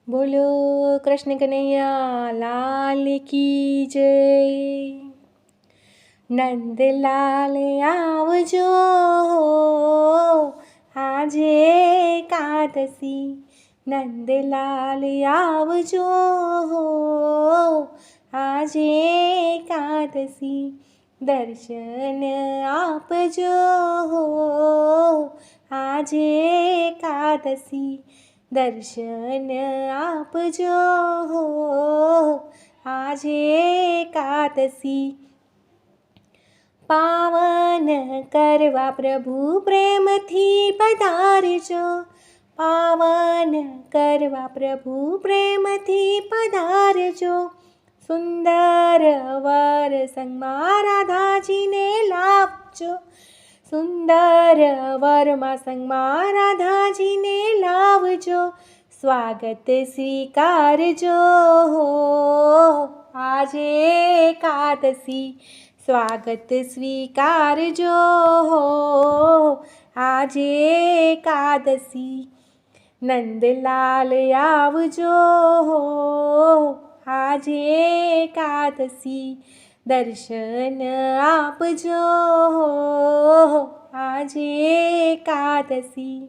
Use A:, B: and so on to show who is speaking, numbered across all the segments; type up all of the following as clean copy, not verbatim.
A: બોલો કૃષ્ણ કનૈયા લાલ કી જય। નંદલાલ આવજો આજે એકાદશી, નંદલાલ આવજો આજે એકાદશી, દર્શન આપજો આજે એકાદશી, દર્શન આપજો આજે એકાદશી। પાવન કરવા પ્રભુ પ્રેમથી પધારજો, પાવન કરવા પ્રભુ પ્રેમથી પધારજો। સુંદર વર સંગમાં રાધાજીને લાવજો, સુંદર વરમાં સંગમાં રાધાજીને લાવજો। સ્વાગત સ્વીકારજો આજે એકાદશી, સ્વાગત સ્વીકારજો આજે એકાદશી। નંદલાલ આવજો આજે એકાદશી, દર્શન આપજો આજે એકાદશી।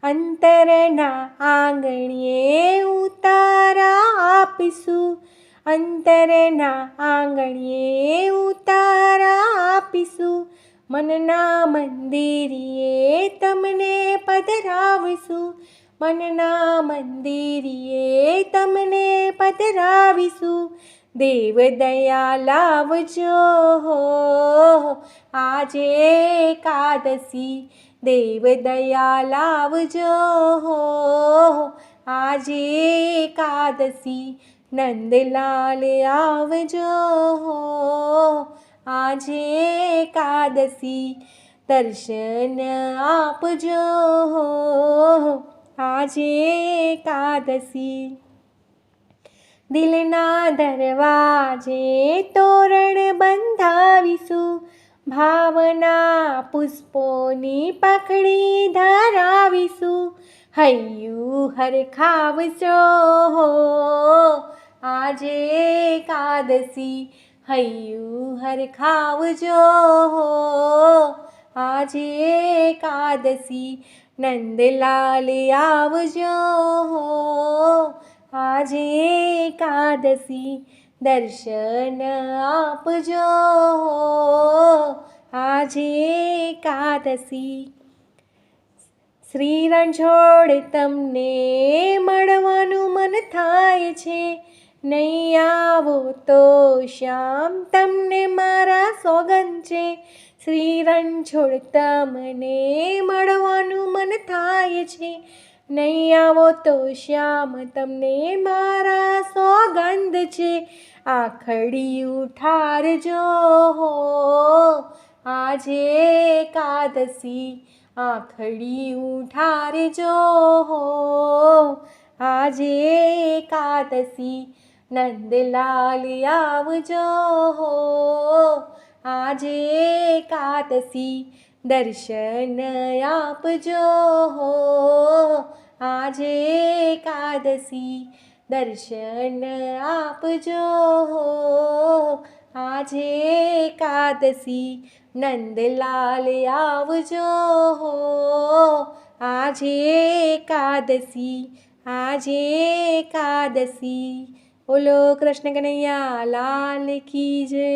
A: અંતરના આંગણીએ ઉતારા આપીશું, અંતરના આંગણીએ ઉતારા આપીશું। મનના મંદિરીએ તમને પધરાવીશું, મનના મંદિરીએ તમને પધરાવીશું। દેવ દયા લાવજો આજે એકાદશી, દેવ દયા લાવજો આજે એકાદશી। નંદલાલ આવજો આજે એકાદશી, દર્શન આપજો આજે એકાદશી। દિલના દરવાજે તોરણ બંધાવીશું, ભાવના પુષ્પોની પખડી ધરાવીશું। હૈયું હરખાવજો આજે એકાદશી, હૈયું હરખાવજો આજે એકાદશી। નંદલાલ આવજો આજે એકાદશી, દર્શન આપજો આજે એકાદશી। શ્રી રણછોડ તમને મળવાનું મન થાય છે, નહીં આવો તો શ્યામ તમને મારા સોગંદ છે। શ્રી રણછોડ તમને મળવાનું મન થાય છે, નહીં આવો તો શ્યામ તમને મારા સોગંદ છે। આખડી ઉઠારજો આજે એકાદશી, આખડી ઉઠારજો આજે એકાદશી। નંદલાલ આવજો આજે એકાદશી, દર્શન આપજો આજે એકાદશી, દર્શન આપજો આજે એકાદશી। નંદલાલ આવજો આજે એકાદશી, આજે એકાદશી। બોલો કૃષ્ણ કનૈયા લાલ કી જય।